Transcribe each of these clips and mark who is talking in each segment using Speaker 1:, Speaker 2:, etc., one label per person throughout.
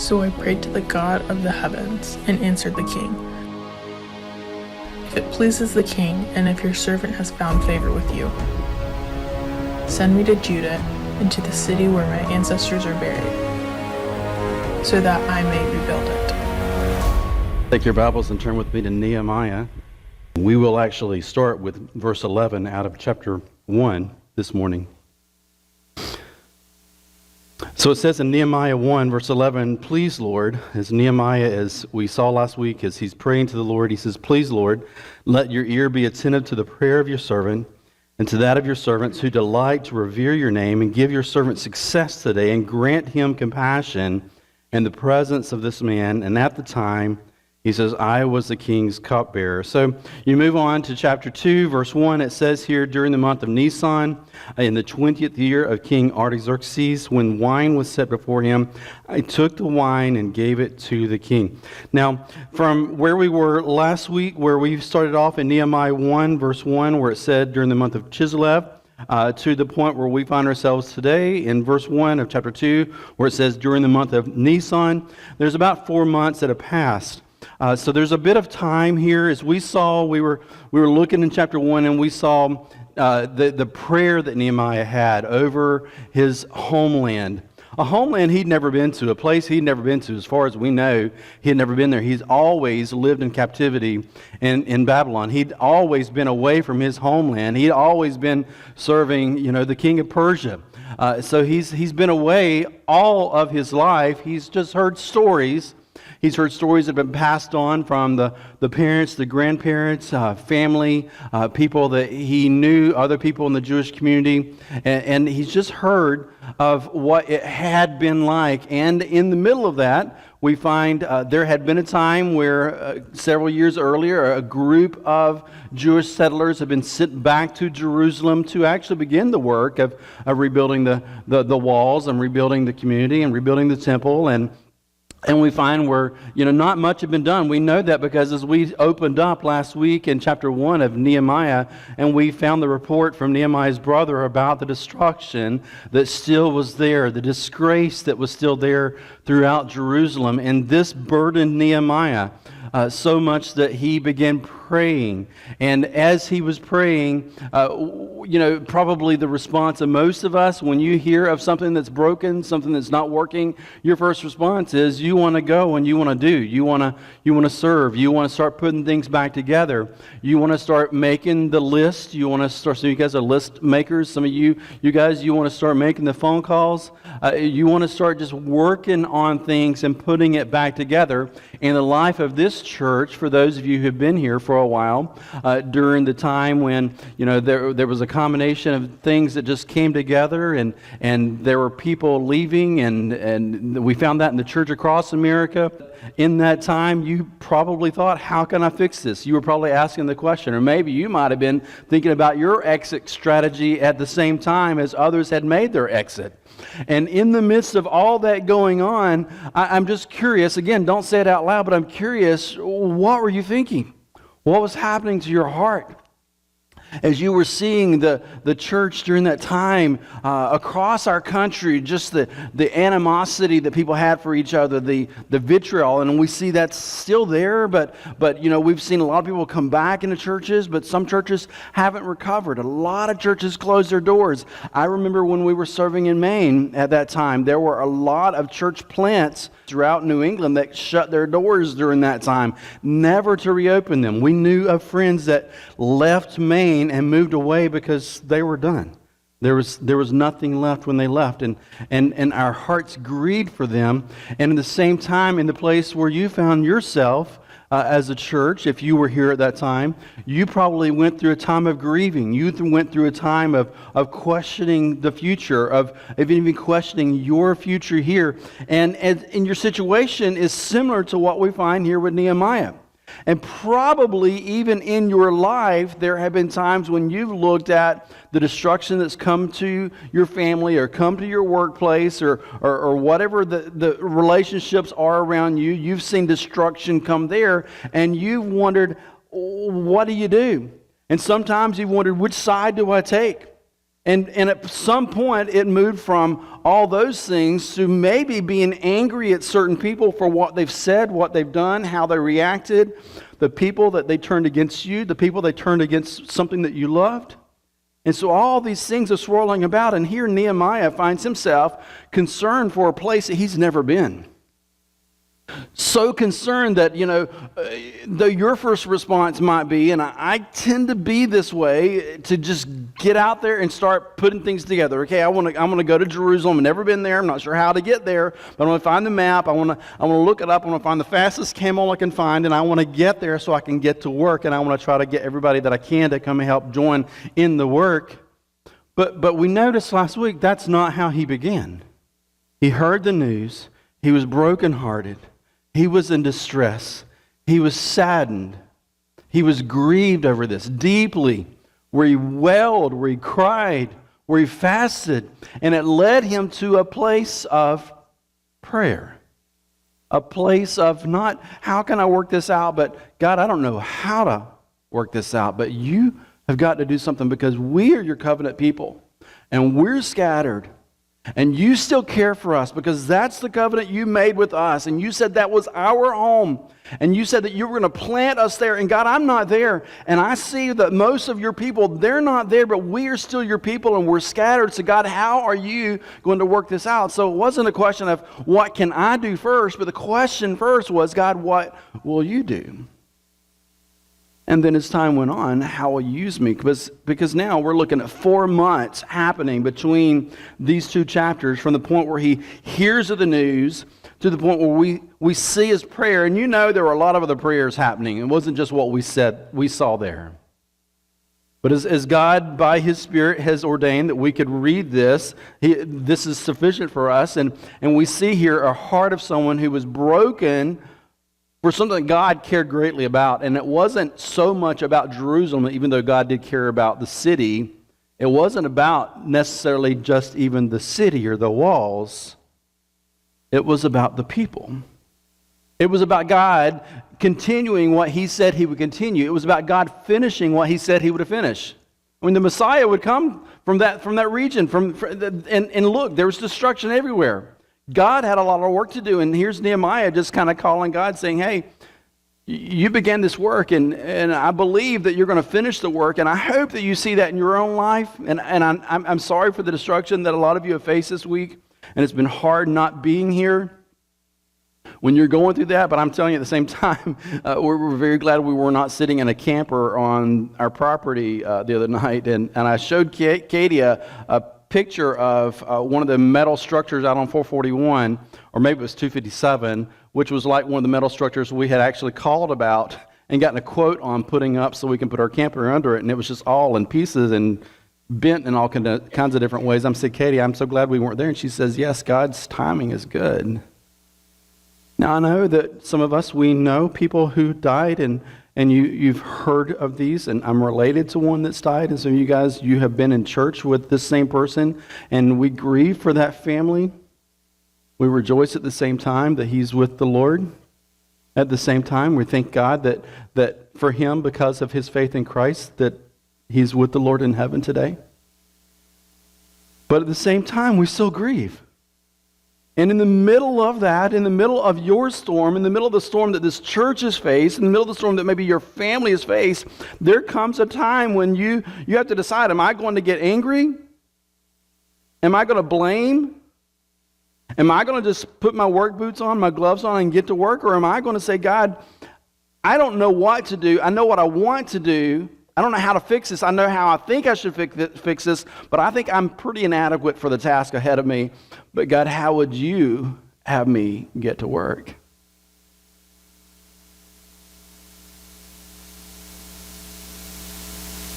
Speaker 1: So I prayed to the God of the heavens and answered the king. If it pleases the king, and if your servant has found favor with you, send me to Judah and to the city where my ancestors are buried, so that I may rebuild it.
Speaker 2: Take your Bibles and turn with me to Nehemiah. We will actually start with verse 11 out of chapter 1 this morning. So it says in Nehemiah 1, verse 11, "Please, Lord," as Nehemiah, as we saw last week, as he's praying to the Lord, he says, "Please, Lord, let your ear be attentive to the prayer of your servant and to that of your servants who delight to revere your name, and give your servant success today, and grant him compassion in the presence of this man." And at the time, he says, "I was the king's cupbearer." So you move on to chapter 2, verse 1. It says here, "During the month of Nisan, in the 20th year of King Artaxerxes, when wine was set before him, I took the wine and gave it to the king." Now, from where we were last week, where we started off in Nehemiah 1, verse 1, where it said, "During the month of Chislev," to the point where we find ourselves today in verse 1 of chapter 2, where it says, "During the month of Nisan," there's about 4 months that have passed. So there's a bit of time here. As we saw, we were looking in chapter 1, and we saw the prayer that Nehemiah had over his homeland. A homeland he'd never been to, a place he'd never been to. As far as we know, he had never been there. He's always lived in captivity in Babylon. He'd always been away from his homeland. He'd always been serving, the king of Persia. So he's been away all of his life. He's just heard stories. He's heard stories that have been passed on from the parents, the grandparents, family, people that he knew, other people in the Jewish community. And he's just heard of what it had been like. And in the middle of that, we find there had been a time where several years earlier, a group of Jewish settlers had been sent back to Jerusalem to actually begin the work of rebuilding the walls and rebuilding the community and rebuilding the temple. And we find where, not much had been done. We know that because as we opened up last week in chapter 1 of Nehemiah, and we found the report from Nehemiah's brother about the destruction that still was there, the disgrace that was still there throughout Jerusalem. And this burdened Nehemiah so much that he began praying. And as he was praying, probably the response of most of us, when you hear of something that's broken, something that's not working, your first response is you want to go and you want to do. You want to serve. You want to start putting things back together. You want to start making the list. You want to start. So you guys are list makers. Some of you guys, you want to start making the phone calls. You want to start just working on things and putting it back together. In the life of this church, for those of you who have been here for a while, during the time when there was a combination of things that just came together, and there were people leaving, and we found that in the church across America. In that time, you probably thought, how can I fix this? You were probably asking the question, or maybe you might have been thinking about your exit strategy at the same time as others had made their exit. And in the midst of all that going on, I'm just curious, again, don't say it out loud, but I'm curious, what were you thinking? What was happening to your heart as you were seeing the church during that time across our country, just the animosity that people had for each other, the vitriol, and we see that's still there, but we've seen a lot of people come back into churches, but some churches haven't recovered. A lot of churches closed their doors. I remember when we were serving in Maine at that time, there were a lot of church plants throughout New England that shut their doors during that time, never to reopen them. We knew of friends that left Maine and moved away because they were done. There was nothing left when they left, and our hearts grieved for them. And at the same time, in the place where you found yourself as a church, if you were here at that time, you probably went through a time of grieving. You went through a time of questioning the future, of even questioning your future here. And your situation is similar to what we find here with Nehemiah. And probably even in your life, there have been times when you've looked at the destruction that's come to your family or come to your workplace or whatever the relationships are around you. You've seen destruction come there, and you've wondered, what do you do? And sometimes you've wondered, which side do I take? And at some point, it moved from all those things to maybe being angry at certain people for what they've said, what they've done, how they reacted, the people that they turned against you, the people they turned against something that you loved. And so all these things are swirling about, and here Nehemiah finds himself concerned for a place that he's never been. So concerned that, though your first response might be, and I tend to be this way, to just get out there and start putting things together. Okay, I'm gonna go to Jerusalem. I've never been there. I'm not sure how to get there, but I want to find the map. I want to look it up. I want to find the fastest camel I can find, and I want to get there so I can get to work, and I want to try to get everybody that I can to come and help join in the work. But we noticed last week that's not how he began. He heard the news. He was brokenhearted. He was in distress. He was saddened. He was grieved over this deeply, where he wailed, where he cried, where he fasted. And it led him to a place of prayer. A place of not, how can I work this out? But God, I don't know how to work this out. But you have got to do something, because we are your covenant people. And we're scattered. And you still care for us, because that's the covenant you made with us. And you said that was our home. And you said that you were going to plant us there. And God, I'm not there. And I see that most of your people, they're not there, but we are still your people and we're scattered. So God, how are you going to work this out? So it wasn't a question of what can I do first, but the question first was, God, what will you do? And then as time went on, how will you use me? Because now we're looking at 4 months happening between these two chapters, from the point where he hears of the news to the point where we see his prayer. And there were a lot of other prayers happening. It wasn't just what we saw there. But as God, by His Spirit, has ordained that we could read this, this is sufficient for us. And we see here a heart of someone who was broken for something God cared greatly about. And it wasn't so much about Jerusalem, even though God did care about the city. It wasn't about necessarily just even the city or the walls. It was about the people. It was about God continuing what He said He would continue. It was about God finishing what He said He would finish. When the Messiah would come from that region, and look, there was destruction everywhere. God had a lot of work to do, and here's Nehemiah just kind of calling God, saying, hey, you began this work, and I believe that you're going to finish the work, and I hope that you see that in your own life. And I'm sorry for the destruction that a lot of you have faced this week, and it's been hard not being here when you're going through that. But I'm telling you, at the same time, we're very glad we were not sitting in a camper on our property the other night, and I showed Katie a picture of one of the metal structures out on 441, or maybe it was 257, which was like one of the metal structures we had actually called about and gotten a quote on putting up so we can put our camper under it, and it was just all in pieces and bent in all kinds of different ways. I'm saying, Katie, I'm so glad we weren't there. And she says, yes, God's timing is good. Now, I know that some of us, we know people who died, and you've heard of these, and I'm related to one that's died, and some of you guys, you have been in church with this same person, and we grieve for that family. We rejoice at the same time that he's with the Lord. At the same time, we thank God that for him, because of his faith in Christ, that he's with the Lord in heaven today. But at the same time, we still grieve. And in the middle of that, in the middle of your storm, in the middle of the storm that this church has faced, in the middle of the storm that maybe your family has faced, there comes a time when you have to decide, am I going to get angry? Am I going to blame? Am I going to just put my work boots on, my gloves on, and get to work? Or am I going to say, God, I don't know what to do. I know what I want to do. I don't know how to fix this. I know how I think I should fix this, but I think I'm pretty inadequate for the task ahead of me. But God, how would you have me get to work?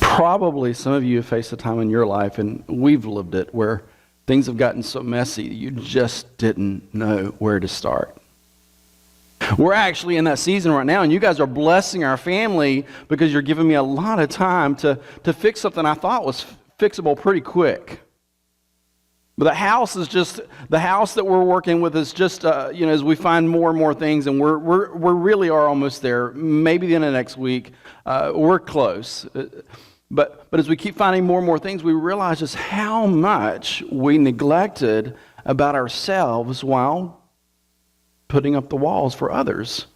Speaker 2: Probably some of you have faced a time in your life, and we've lived it, where things have gotten so messy you just didn't know where to start. We're actually in that season right now, and you guys are blessing our family because you're giving me a lot of time to fix something I thought was fixable pretty quick. But the house that we're working with is just, as we find more and more things, and we really are almost there. Maybe the end of next week, we're close. But as we keep finding more and more things, we realize just how much we neglected about ourselves while putting up the walls for others.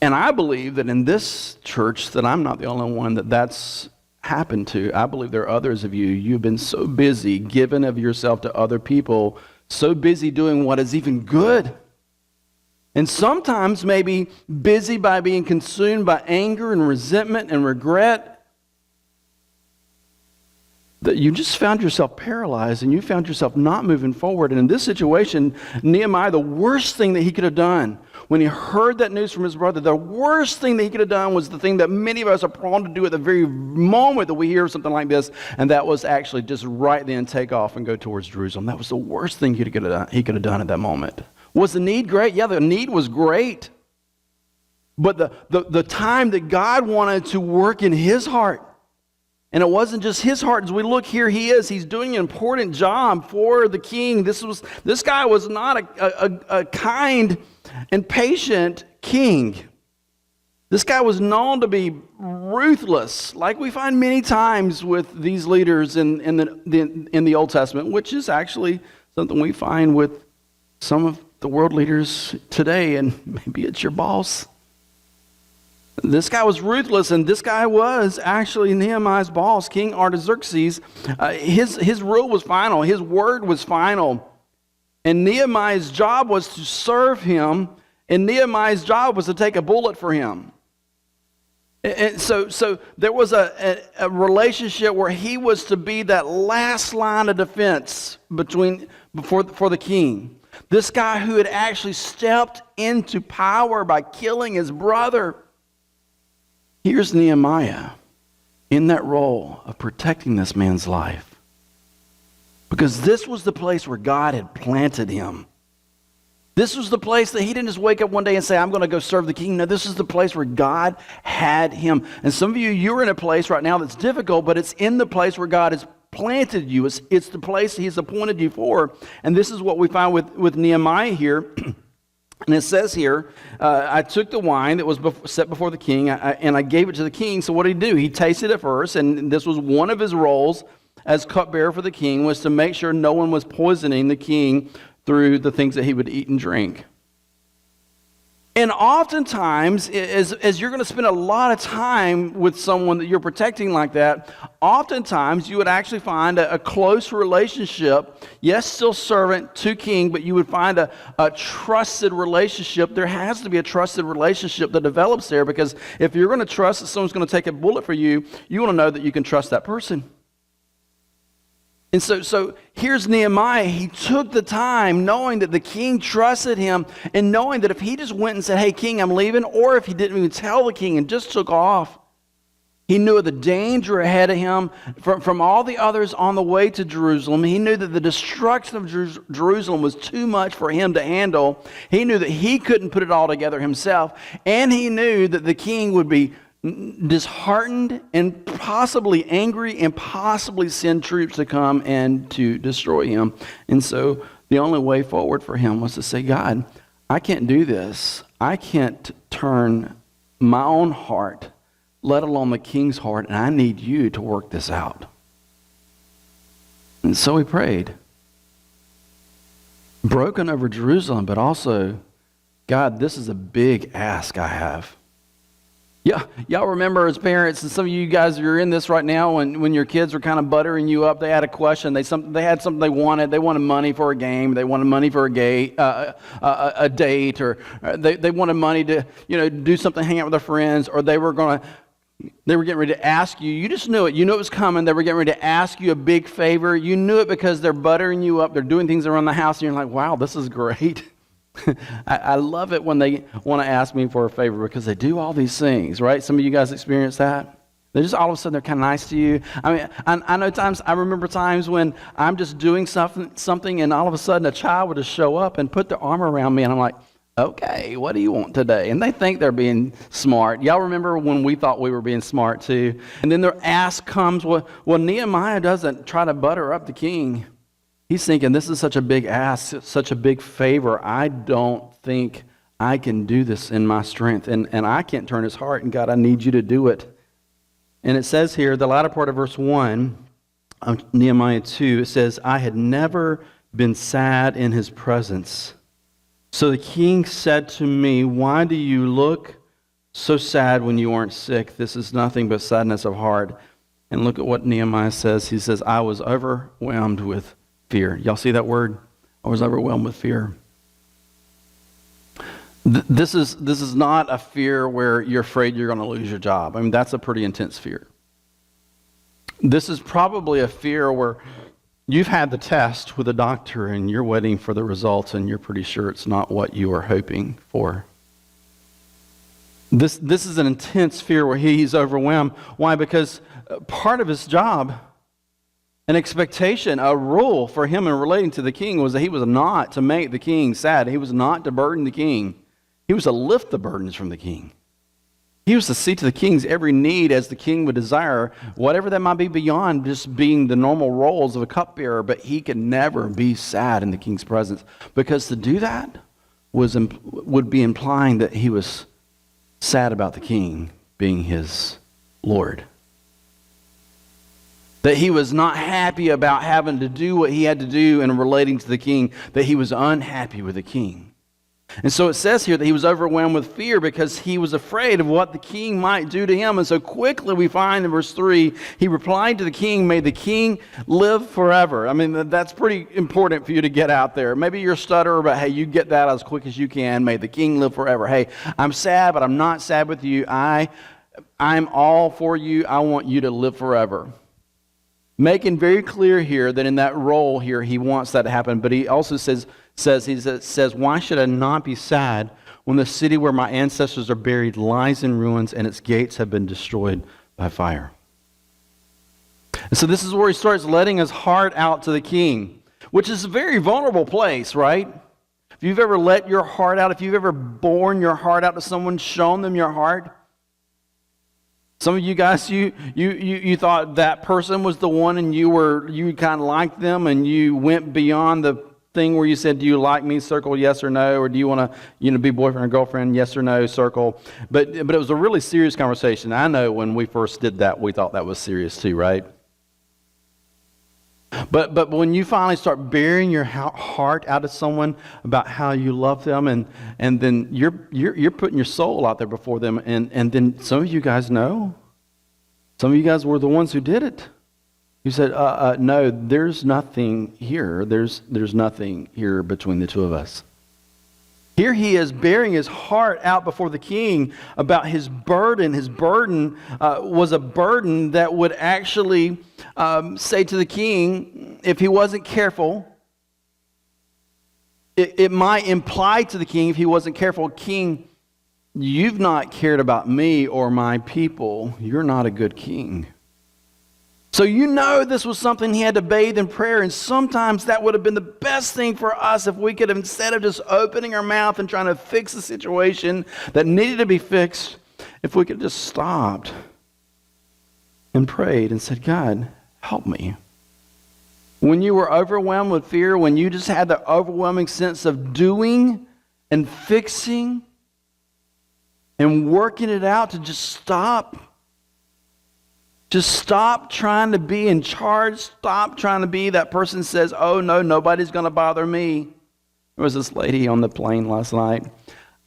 Speaker 2: And I believe that in this church that I'm not the only one that's happened to. I believe there are others of you. You've been so busy giving of yourself to other people, so busy doing what is even good. And sometimes maybe busy by being consumed by anger and resentment and regret, that you just found yourself paralyzed and you found yourself not moving forward. And in this situation, Nehemiah, the worst thing that he could have done when he heard that news from his brother, the worst thing that he could have done was the thing that many of us are prone to do at the very moment that we hear something like this, and that was actually just right then take off and go towards Jerusalem. That was the worst thing he could have done at that moment. Was the need great? Yeah, the need was great. But the time that God wanted to work in his heart, and it wasn't just his heart. As we look here, he's doing an important job for the king. This guy was not a kind and patient king. This guy was known to be ruthless, like we find many times with these leaders in the Old Testament, which is actually something we find with some of the world leaders today, and maybe it's your boss. This guy was ruthless, and this guy was actually Nehemiah's boss, King Artaxerxes. His rule was final. His word was final. And Nehemiah's job was to serve him, and Nehemiah's job was to take a bullet for him. And so there was a relationship where he was to be that last line of defense for the king. This guy who had actually stepped into power by killing his brother. Here's Nehemiah in that role of protecting this man's life. Because this was the place where God had planted him. This was the place that he didn't just wake up one day and say, I'm going to go serve the king. No, this is the place where God had him. And some of you, you're in a place right now that's difficult, but it's in the place where God has planted you. It's the place he's appointed you for. And this is what we find with Nehemiah here. And it says here, I took the wine that was set before the king, and I gave it to the king. So what did he do? He tasted it first, and this was one of his roles as cupbearer for the king, was to make sure no one was poisoning the king through the things that he would eat and drink. And oftentimes, as you're going to spend a lot of time with someone that you're protecting like that, oftentimes you would actually find a close relationship. Yes, still servant to king, but you would find a trusted relationship. There has to be a trusted relationship that develops there, because if you're going to trust that someone's going to take a bullet for you, you want to know that you can trust that person. And so here's Nehemiah. He took the time knowing that the king trusted him, and knowing that if he just went and said, hey, king, I'm leaving, or if he didn't even tell the king and just took off, he knew of the danger ahead of him from all the others on the way to Jerusalem. He knew that the destruction of Jerusalem was too much for him to handle. He knew that he couldn't put it all together himself, and he knew that the king would be disheartened and possibly angry and possibly send troops to come and to destroy him. And so the only way forward for him was to say, God, I can't do this. I can't turn my own heart, let alone the king's heart, and I need you to work this out. And so he prayed, broken over Jerusalem, but also, God, this is a big ask I have. Yeah, y'all remember as parents, and some of you guys are in this right now, when your kids were kind of buttering you up, they had a question, they had something they wanted. They wanted money for a game, they wanted money for a date, or they wanted money to do something, hang out with their friends, or they were getting ready to ask you. You just knew it. You knew it was coming. They were getting ready to ask you a big favor. You knew it because they're buttering you up. They're doing things around the house, and you're like, wow, this is great. I love it when they want to ask me for a favor, because they do all these things, right? Some of you guys experience that. They just all of a sudden they're kind of nice to you. I mean, I remember times when I'm just doing something, and all of a sudden a child would just show up and put their arm around me, and I'm like, okay, what do you want today? And they think they're being smart. Y'all remember when we thought we were being smart too? And then their ask comes. Well, Nehemiah doesn't try to butter up the king. He's thinking, this is such a big ask, such a big favor. I don't think I can do this in my strength. And I can't turn his heart. And God, I need you to do it. And it says here, the latter part of verse 1 of Nehemiah 2, it says, I had never been sad in his presence. So the king said to me, why do you look so sad when you aren't sick? This is nothing but sadness of heart. And look at what Nehemiah says. He says, I was overwhelmed with fear. Y'all see that word? I was overwhelmed with fear. This is not a fear where you're afraid you're going to lose your job. I mean, that's a pretty intense fear. This is probably a fear where you've had the test with a doctor and you're waiting for the results and you're pretty sure it's not what you are hoping for. This is an intense fear where he's overwhelmed. Why? Because part of his job, an expectation, a rule for him in relating to the king was that he was not to make the king sad. He was not to burden the king. He was to lift the burdens from the king. He was to see to the king's every need as the king would desire, whatever that might be beyond just being the normal roles of a cupbearer, but he could never be sad in the king's presence, because to do that would be implying that he was sad about the king being his Lord. That he was not happy about having to do what he had to do in relating to the king, that he was unhappy with the king. And so it says here that he was overwhelmed with fear because he was afraid of what the king might do to him. And so quickly we find in verse 3, he replied to the king, may the king live forever. I mean, that's pretty important for you to get out there. Maybe you're a stutterer, but hey, you get that as quick as you can. May the king live forever. Hey, I'm sad, but I'm not sad with you. I'm all for you. I want you to live forever. Making very clear here that in that role here, he wants that to happen. But he also says, why should I not be sad when the city where my ancestors are buried lies in ruins and its gates have been destroyed by fire? And so this is where he starts letting his heart out to the king, which is a very vulnerable place, right? If you've ever let your heart out, if you've ever borne your heart out to someone, shown them your heart. Some of you guys, you thought that person was the one and you kind of liked them and you went beyond the thing where you said, do you like me, circle yes or no, or do you want to be boyfriend or girlfriend, yes or no, circle. But it was a really serious conversation. I know when we first did that, we thought that was serious too, right? But when you finally start bearing your heart out to someone about how you love them, and then you're putting your soul out there before them, and then some of you guys know, some of you guys were the ones who did it. You said, no, there's nothing here. There's nothing here between the two of us. Here he is bearing his heart out before the king about his burden. His burden was a burden that would actually say to the king, if he wasn't careful, it might imply to the king, if he wasn't careful, king, you've not cared about me or my people. You're not a good king. So you know this was something he had to bathe in prayer, and sometimes that would have been the best thing for us if we could have, instead of just opening our mouth and trying to fix the situation that needed to be fixed, if we could have just stopped and prayed and said, God, help me. When you were overwhelmed with fear, when you just had the overwhelming sense of doing and fixing and working it out, to just stop. Just stop trying to be in charge. Stop trying to be that person who says, oh no, nobody's going to bother me. There was this lady on the plane last night.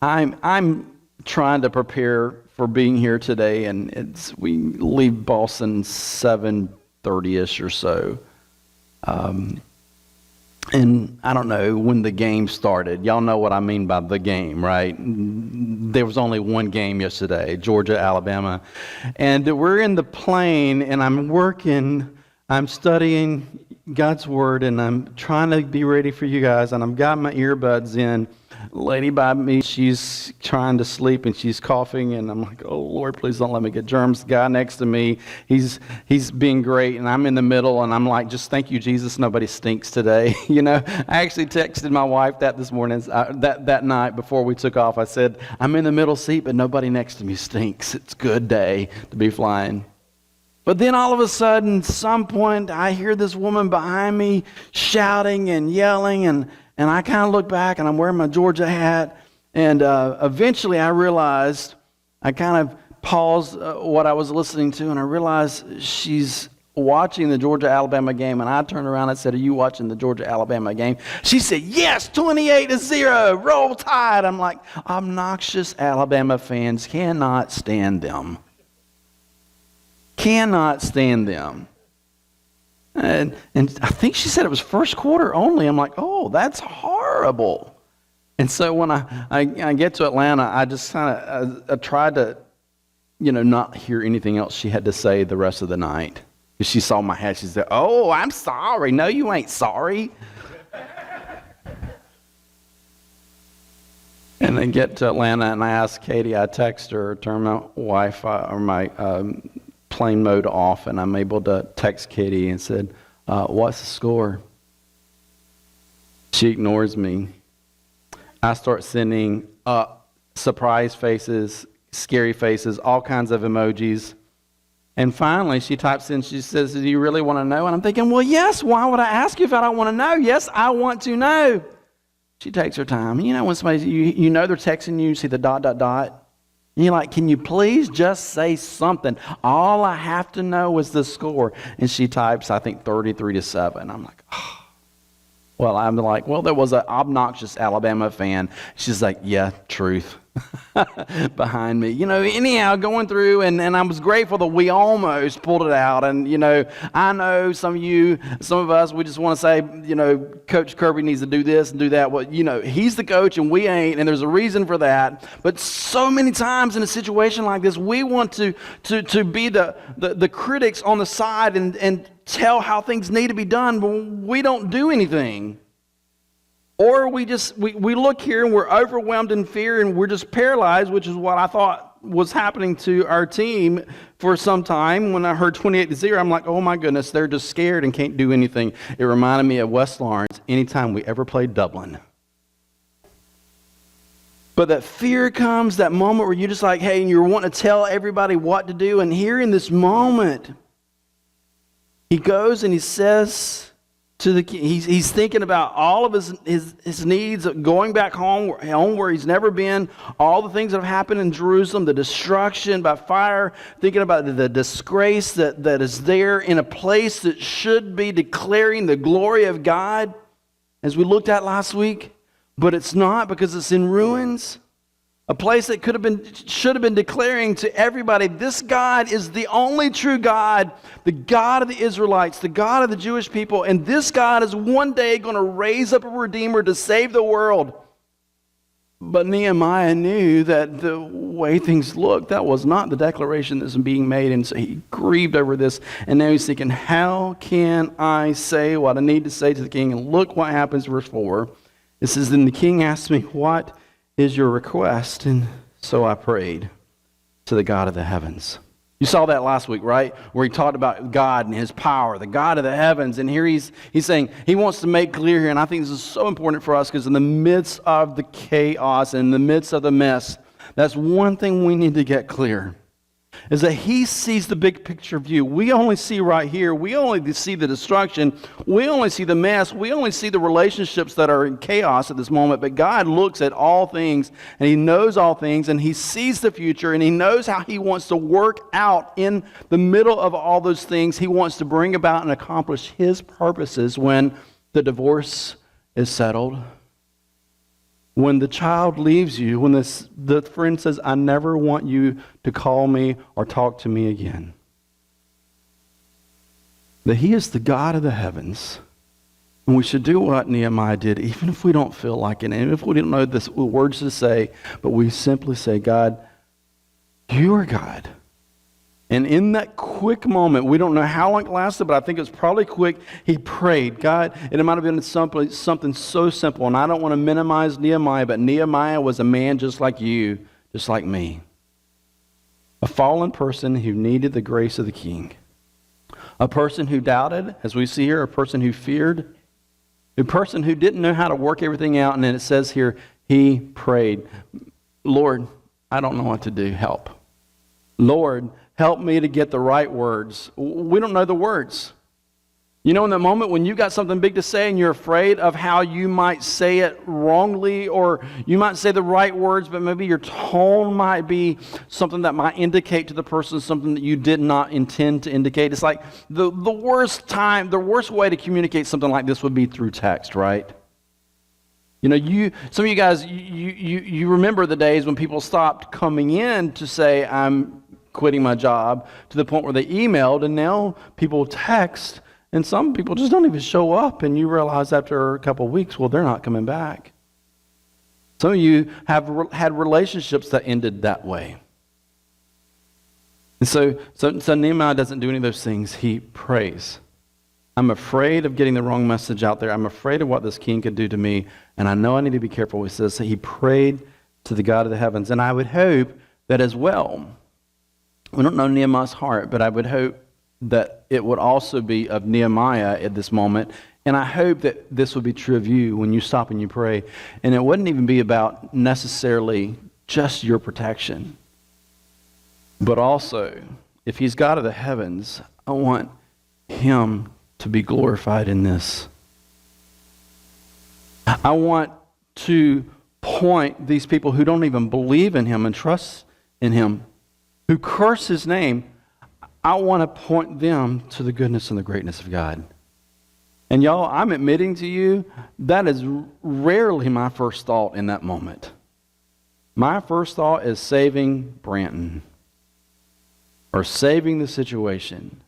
Speaker 2: I'm trying to prepare for being here today, and we leave Boston 7:30ish or so. And I don't know when the game started. Y'all know what I mean by the game, right? There was only one game yesterday, Georgia, Alabama. And we're in the plane, and I'm working, I'm studying God's Word, and I'm trying to be ready for you guys, and I've got my earbuds in. Lady by me, she's trying to sleep and she's coughing, and I'm like, oh Lord, please don't let me get germs. Guy next to me, he's being great, and I'm in the middle, and I'm like, just thank you, Jesus, nobody stinks today. You know, I actually texted my wife that this morning, that night before we took off. I said, I'm in the middle seat, but nobody next to me stinks. It's a good day to be flying. But then all of a sudden, some point, I hear this woman behind me shouting and yelling, and I kind of look back, and I'm wearing my Georgia hat, and eventually I realized, I kind of
Speaker 3: paused what I was listening to, and I realized she's watching the Georgia-Alabama game, and I turned around and said, "Are you watching the Georgia-Alabama game?" She said, "Yes, 28-0, roll tide." I'm like, obnoxious Alabama fans, cannot stand them. Cannot stand them. And I think she said it was first quarter only. I'm like, oh, that's horrible. And so when I get to Atlanta, I just kind of I tried to, not hear anything else she had to say the rest of the night. Because she saw my hat, she said, "Oh, I'm sorry." No, you ain't sorry. And then get to Atlanta, and I asked Katie, I text her, turn my Wi-Fi or my plane mode off, and I'm able to text Katie and said, "What's the score?" She ignores me. I start sending surprise faces, scary faces, all kinds of emojis. And finally, she types in, she says, "Do you really want to know?" And I'm thinking, well, yes, why would I ask you if I don't want to know? Yes, I want to know. She takes her time. When somebody, you know they're texting you, see the ... And you're like, "Can you please just say something? All I have to know is the score." And she types, I think, 33-7. I'm like, oh. Well, I'm like, well, there was an obnoxious Alabama fan. She's like, "Yeah, truth." Behind me. Anyhow, going through, and I was grateful that we almost pulled it out. And, I know some of us, we just want to say, Coach Kirby needs to do this and do that. Well, he's the coach and we ain't, and there's a reason for that. But so many times in a situation like this, we want to be the critics on the side and tell how things need to be done, but we don't do anything. Or we look here and we're overwhelmed in fear and we're just paralyzed, which is what I thought was happening to our team for some time. When I heard 28-0, I'm like, oh my goodness, they're just scared and can't do anything. It reminded me of West Lawrence anytime we ever played Dublin. But that fear comes, that moment where you're just like, hey, and you're wanting to tell everybody what to do. And here in this moment, he goes and he says to the king, he's thinking about all of his needs, going back home where he's never been, all the things that have happened in Jerusalem, the destruction by fire, thinking about the disgrace that is there in a place that should be declaring the glory of God, as we looked at last week, but it's not because it's in ruins. A place that should have been declaring to everybody, this God is the only true God, the God of the Israelites, the God of the Jewish people, and this God is one day going to raise up a Redeemer to save the world. But Nehemiah knew that the way things looked, that was not the declaration that's being made, and so he grieved over this, and now he's thinking, how can I say what I need to say to the king? And look what happens, verse 4. It says, "Then the king asked me, 'What is your request?' And so I prayed to the God of the heavens." You saw that last week, right? Where he talked about God and his power, the God of the heavens. And here he's saying he wants to make clear here, and I think this is so important for us, because in the midst of the chaos, in the midst of the mess, that's one thing we need to get clear, is that he sees the big picture view. We only see right here. We only see the destruction. We only see the mess. We only see the relationships that are in chaos at this moment. But God looks at all things, and he knows all things, and he sees the future, and he knows how he wants to work out in the middle of all those things. He wants to bring about and accomplish his purposes when the divorce is settled, when the child leaves you, when the friend says, "I never want you to call me or talk to me again." That he is the God of the heavens. And we should do what Nehemiah did, even if we don't feel like it, and if we don't know the words to say, but we simply say, "God, you are God." And in that quick moment, we don't know how long it lasted, but I think it was probably quick, he prayed. God, and it might have been something so simple, and I don't want to minimize Nehemiah, but Nehemiah was a man just like you, just like me. A fallen person who needed the grace of the king. A person who doubted, as we see here, a person who feared, a person who didn't know how to work everything out, and then it says here, he prayed, "Lord, I don't know what to do, help. Lord, help me to get the right words." We don't know the words. You know, in that moment when you got something big to say and you're afraid of how you might say it wrongly, or you might say the right words, but maybe your tone might be something that might indicate to the person something that you did not intend to indicate. It's like the worst way to communicate something like this would be through text, right? You know, some of you guys, you remember the days when people stopped coming in to say, I'm quitting my job, to the point where they emailed, and now people text. And some people just don't even show up, and you realize after a couple of weeks, well, they're not coming back. Some of you have had relationships that ended that way. And so Nehemiah doesn't do any of those things. He prays. I'm afraid of getting the wrong message out there. I'm afraid of what this king could do to me, and I know I need to be careful. He says that he prayed to the God of the heavens. And I would hope that as well, we don't know Nehemiah's heart, but I would hope that it would also be of Nehemiah at this moment. And I hope that this would be true of you when you stop and you pray. And it wouldn't even be about necessarily just your protection, but also, if he's God of the heavens, I want him to be glorified in this. I want to point these people who don't even believe in him and trust in him, who curse his name, I want to point them to the goodness and the greatness of God. And y'all, I'm admitting to you, that is rarely my first thought in that moment. My first thought is saving Branton or saving the situation.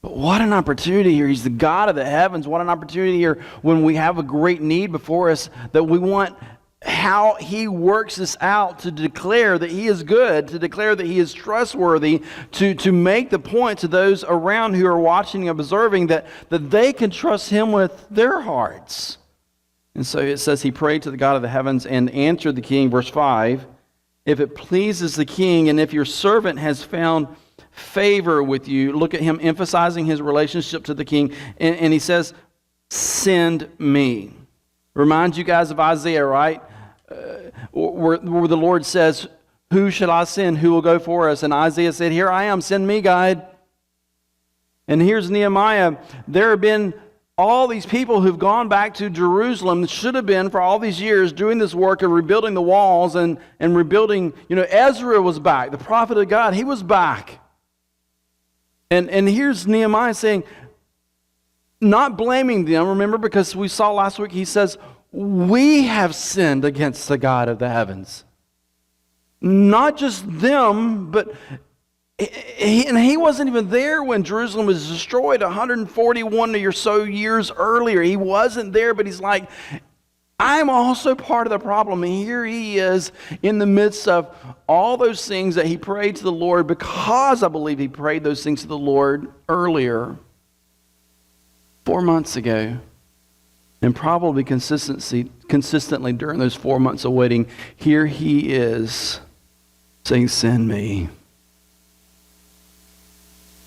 Speaker 3: But what an opportunity here. He's the God of the heavens. What an opportunity here when we have a great need before us, that we want how he works this out to declare that he is good, to declare that he is trustworthy, to make the point to those around who are watching and observing that they can trust him with their hearts. And so it says he prayed to the God of the heavens and answered the king, verse 5, if it pleases the king and if your servant has found favor with you. Look at him emphasizing his relationship to the king. And he says, send me. Reminds you guys of Isaiah, right? Where the Lord says, who shall I send? Who will go for us? And Isaiah said, here I am, send me, God. And here's Nehemiah. There have been all these people who've gone back to Jerusalem, should have been for all these years doing this work of rebuilding the walls and rebuilding. You know, Ezra was back, the prophet of God, he was back. And here's Nehemiah saying, not blaming them, remember, because we saw last week, he says, we have sinned against the God of the heavens. Not just them, but he wasn't even there when Jerusalem was destroyed 141 or so years earlier. He wasn't there, but he's like, I'm also part of the problem. And here he is in the midst of all those things that he prayed to the Lord, because I believe he prayed those things to the Lord earlier, 4 months ago. And probably consistently during those 4 months of waiting, here he is saying, send me.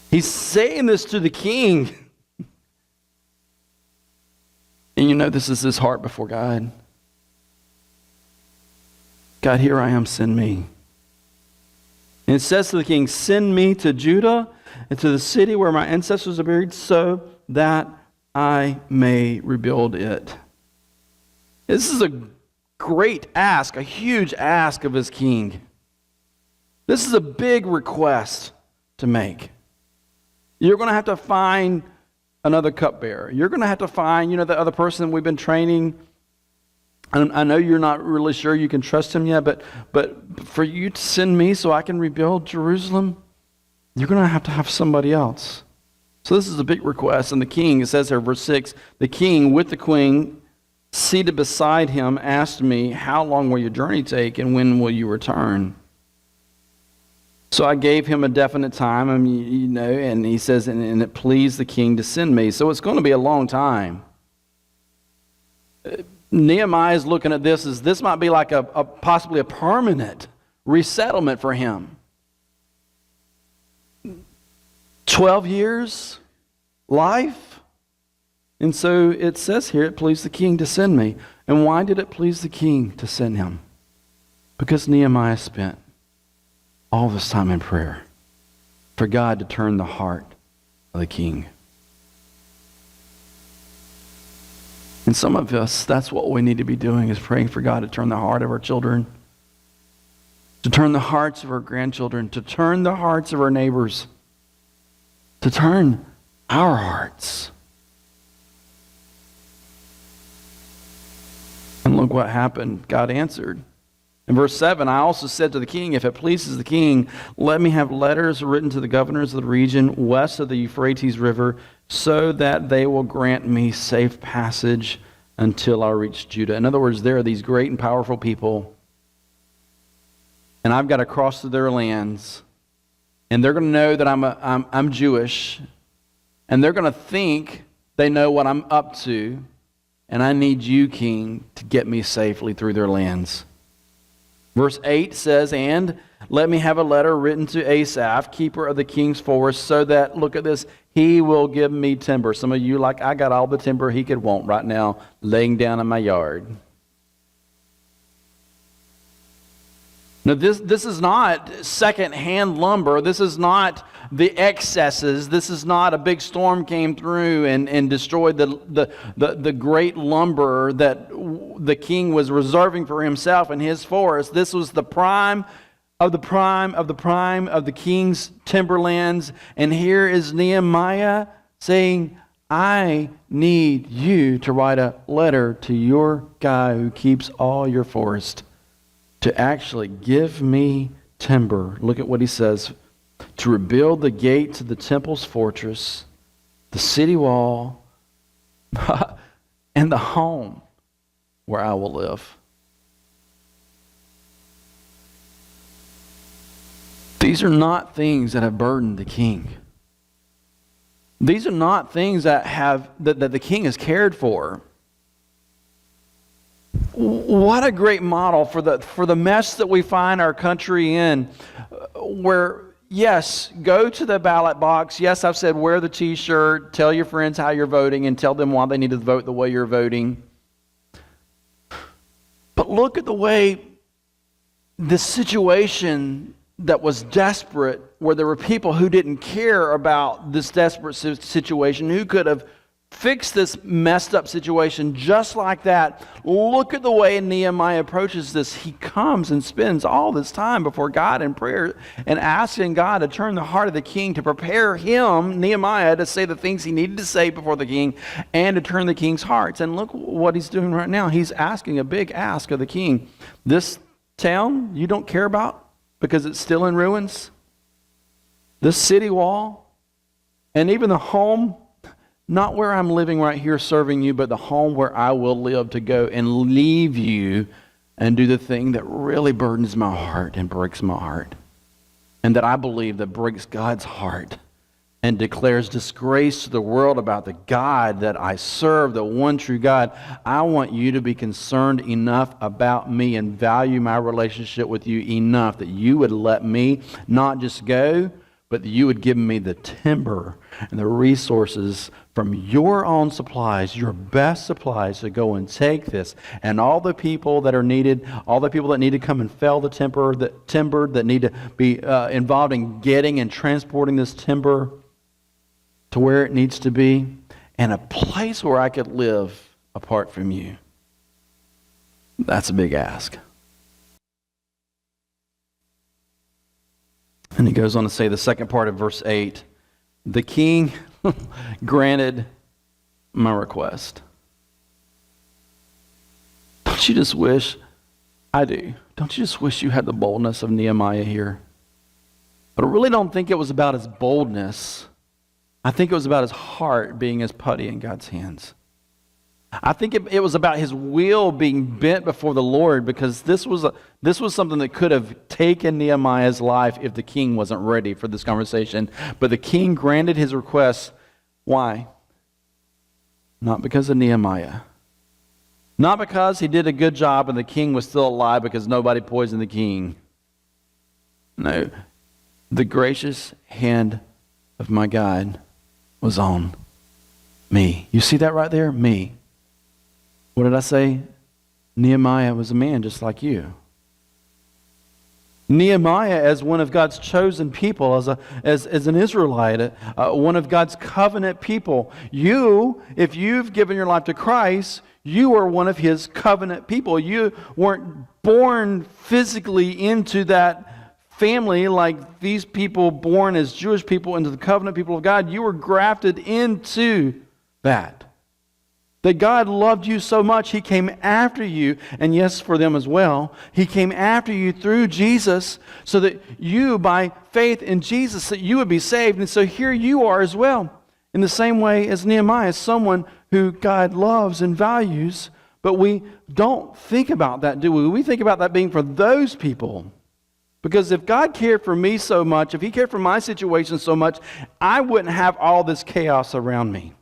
Speaker 3: He's saying this to the king. And you know this is his heart before God. God, here I am, send me. And it says to the king, send me to Judah and to the city where my ancestors are buried, so that I may rebuild it. This is a great ask, a huge ask of his king. This is a big request to make. You're going to have to find another cupbearer. You're going to have to find, the other person we've been training. And I know you're not really sure you can trust him yet, but for you to send me so I can rebuild Jerusalem, you're going to have somebody else. So this is a big request. And the king, it says here, verse 6, the king with the queen seated beside him asked me, how long will your journey take and when will you return? So I gave him a definite time, and he says, and it pleased the king to send me. So it's going to be a long time. Nehemiah is looking at this as this might be like a possibly a permanent resettlement for him. 12 years, life. And so it says here, it pleased the king to send me. And why did it please the king to send him? Because Nehemiah spent all this time in prayer for God to turn the heart of the king. And some of us, that's what we need to be doing, is praying for God to turn the heart of our children, to turn the hearts of our grandchildren, to turn the hearts of our neighbors, to turn our hearts. And look what happened. God answered. In verse 7, I also said to the king, if it pleases the king, let me have letters written to the governors of the region west of the Euphrates River, so that they will grant me safe passage until I reach Judah. In other words, there are these great and powerful people, and I've got to cross through their lands, and they're going to know that I'm Jewish, and they're going to think they know what I'm up to, and I need you, king, to get me safely through their lands. Verse 8 says, and let me have a letter written to Asaph, keeper of the king's forest, so that, look at this, he will give me timber. Some of you, like, I got all the timber he could want right now laying down in my yard. Now, this is not second-hand lumber. This is not the excesses. This is not a big storm came through and destroyed the great lumber that the king was reserving for himself in his forest. This was the prime of the prime of the prime of the king's timberlands. And here is Nehemiah saying, I need you to write a letter to your guy who keeps all your forest to actually give me timber. Look at what he says. To rebuild the gates of the temple's fortress, the city wall, and the home where I will live. These are not things that have burdened the king. These are not things that the king has cared for. What a great model for the mess that we find our country in, where, yes, go to the ballot box. Yes, I've said wear the t-shirt, tell your friends how you're voting, and tell them why they need to vote the way you're voting. But look at the way the situation that was desperate, where there were people who didn't care about this desperate situation, who could have fixed this messed up situation just like that. Look at the way Nehemiah approaches this. He comes and spends all this time before God in prayer and asking God to turn the heart of the king, to prepare him, Nehemiah, to say the things he needed to say before the king and to turn the king's hearts. And look what he's doing right now. He's asking a big ask of the king. This town you don't care about because it's still in ruins. This city wall and even the home, not where I'm living right here serving you, but the home where I will live, to go and leave you and do the thing that really burdens my heart and breaks my heart. And that I believe that breaks God's heart and declares disgrace to the world about the God that I serve, the one true God. I want you to be concerned enough about me and value my relationship with you enough that you would let me not just go, but that you would give me the timber and the resources from your own supplies, your best supplies, to go and take this. And all the people that are needed, all the people that need to come and fell the timber that need to be involved in getting and transporting this timber to where it needs to be, and a place where I could live apart from you. That's a big ask. And he goes on to say the second part of verse 8, the king granted my request. Don't you just wish, I do, don't you just wish you had the boldness of Nehemiah here? But I really don't think it was about his boldness. I think it was about his heart being as putty in God's hands. I think it was about his will being bent before the Lord, because this was something that could have taken Nehemiah's life if the king wasn't ready for this conversation. But the king granted his request. Why? Not because of Nehemiah. Not because he did a good job and the king was still alive because nobody poisoned the king. No. The gracious hand of my God was on me. You see that right there? Me. What did I say? Nehemiah was a man just like you. Nehemiah, as one of God's chosen people, as an Israelite, one of God's covenant people. You, if you've given your life to Christ, You are one of his covenant people. You weren't born physically into that family like these people born as Jewish people into the covenant people of God. You were grafted into that. That God loved you so much, he came after you, and yes, for them as well. He came after you through Jesus so that you, by faith in Jesus, that you would be saved. And so here you are as well. In the same way as Nehemiah, someone who God loves and values, but we don't think about that, do we? We think about that being for those people. Because if God cared for me so much, if he cared for my situation so much, I wouldn't have all this chaos around me.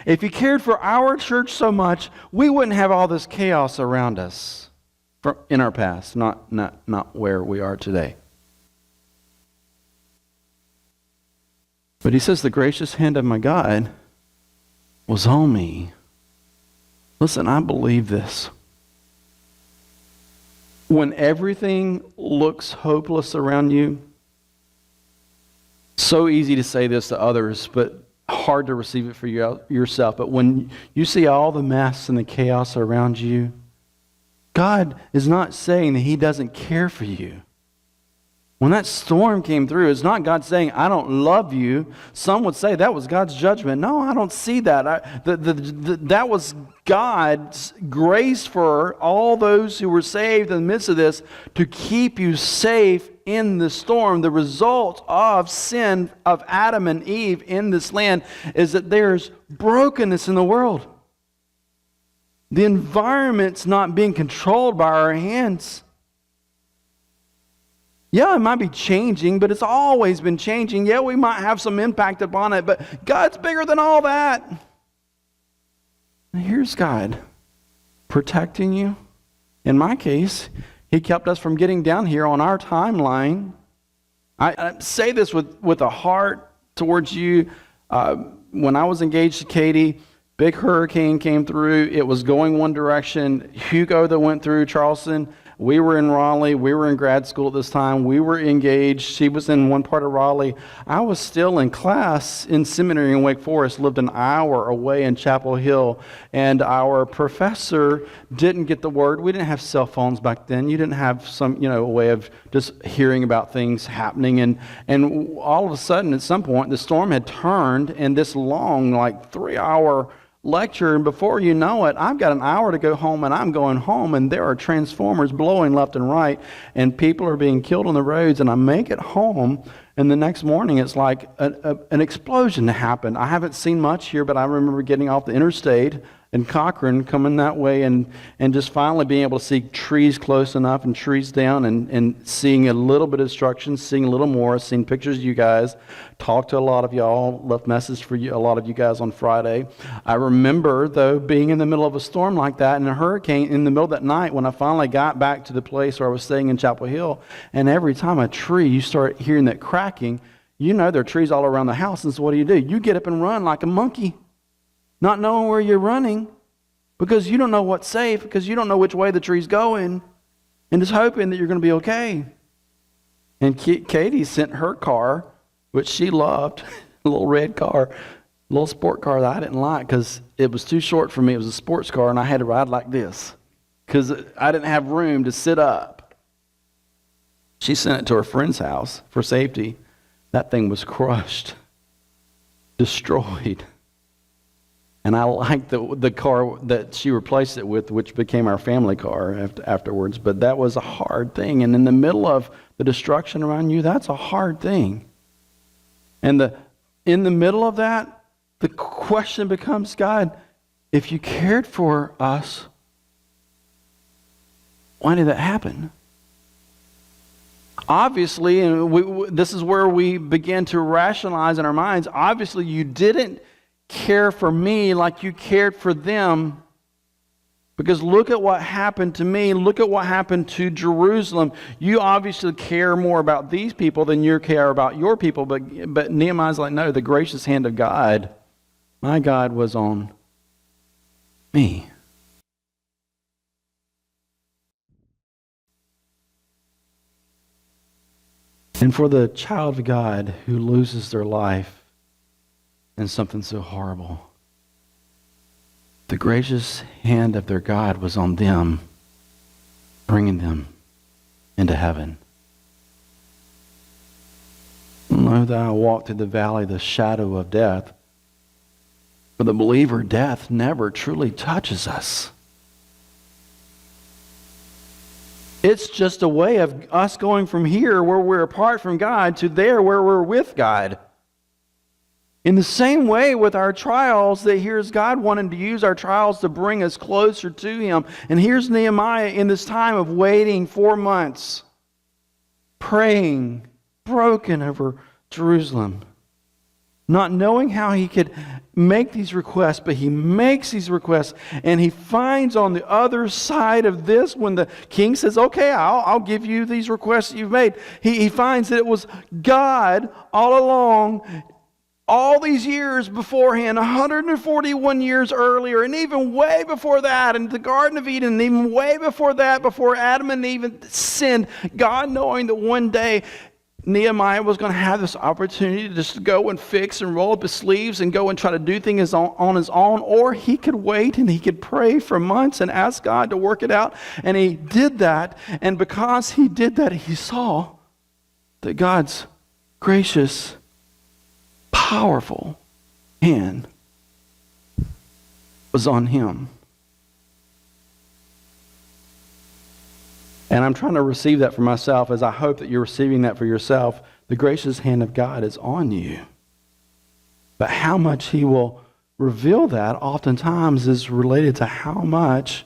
Speaker 3: If he cared for our church so much, we wouldn't have all this chaos around us in our past, not where we are today. But he says the gracious hand of my God was on me. Listen, I believe this. When everything looks hopeless around you, so easy to say this to others, but hard to receive it for yourself. But when you see all the mess and the chaos around you, God is not saying that he doesn't care for you. When that storm came through, it's not God saying, I don't love you. Some would say that was God's judgment. No, I don't see that. That was God's grace for all those who were saved in the midst of this to keep you safe in the storm. The result of sin of Adam and Eve in this land is that there's brokenness in the world. The environment's not being controlled by our hands. Yeah, it might be changing, but it's always been changing. Yeah, we might have some impact upon it, but God's bigger than all that. And here's God protecting you. In my case, he kept us from getting down here on our timeline. I say this with a heart towards you. When I was engaged to Katie, big hurricane came through. It was going one direction. Hugo that went through Charleston. We were in Raleigh. We were in grad school at this time. We were engaged. She was in one part of Raleigh. I was still in class in seminary in Wake Forest, lived an hour away in Chapel Hill, and our professor didn't get the word. We didn't have cell phones back then. You didn't have some, a way of just hearing about things happening. And all of a sudden, at some point, the storm had turned, and this long, 3-hour lecture, and before you know it, I've got an hour to go home, and I'm going home, and there are transformers blowing left and right, and people are being killed on the roads, and I make it home, and the next morning it's like an explosion happened. I haven't seen much here, but I remember getting off the interstate in Cochran, coming that way, and just finally being able to see trees close enough and trees down, and seeing a little bit of destruction, seeing a little more, seeing pictures of you guys, talked to a lot of y'all, left message for you, a lot of you guys on Friday. I remember, though, being in the middle of a storm like that and a hurricane in the middle of that night when I finally got back to the place where I was staying in Chapel Hill, and every time a tree, you start hearing that cracking, there are trees all around the house, and so what do? You get up and run like a monkey, not knowing where you're running, because you don't know what's safe, because you don't know which way the tree's going, and just hoping that you're going to be okay. And Katie sent her car, which she loved, a little red car, a little sport car that I didn't like because it was too short for me. It was a sports car, and I had to ride like this because I didn't have room to sit up. She sent it to her friend's house for safety. That thing was crushed, destroyed. And I liked the car that she replaced it with, which became our family car afterwards. But that was a hard thing. And in the middle of the destruction around you, that's a hard thing. And in the middle of that, the question becomes, God, if you cared for us, why did that happen? Obviously, and this is where we begin to rationalize in our minds, obviously you didn't care for me like you cared for them, because look at what happened to me. Look at what happened to Jerusalem. You obviously care more about these people than you care about your people, but Nehemiah's like, no, the gracious hand of God, my God, was on me. And for the child of God who loses their life in something so horrible, The gracious hand of their God was on them, bringing them into heaven. Know that I walk through the valley of the shadow of death. For the believer, death never truly touches us. It's just a way of us going from here where we're apart from God to there where we're with God. In the same way with our trials, that here's God wanting to use our trials to bring us closer to Him. And here's Nehemiah in this time of waiting 4 months, praying, broken over Jerusalem, not knowing how he could make these requests, but he makes these requests, and he finds on the other side of this, when the king says, okay, I'll give you these requests that you've made, he finds that it was God all along, all these years beforehand, 141 years earlier, and even way before that, in the Garden of Eden, and even way before that, before Adam and Eve sinned, God knowing that one day Nehemiah was going to have this opportunity to just go and fix and roll up his sleeves and go and try to do things on his own, or he could wait and he could pray for months and ask God to work it out. And he did that, and because he did that, he saw that God's gracious, powerful hand was on him. And I'm trying to receive that for myself, as I hope that you're receiving that for yourself. The gracious hand of God is on you. But how much He will reveal that oftentimes is related to how much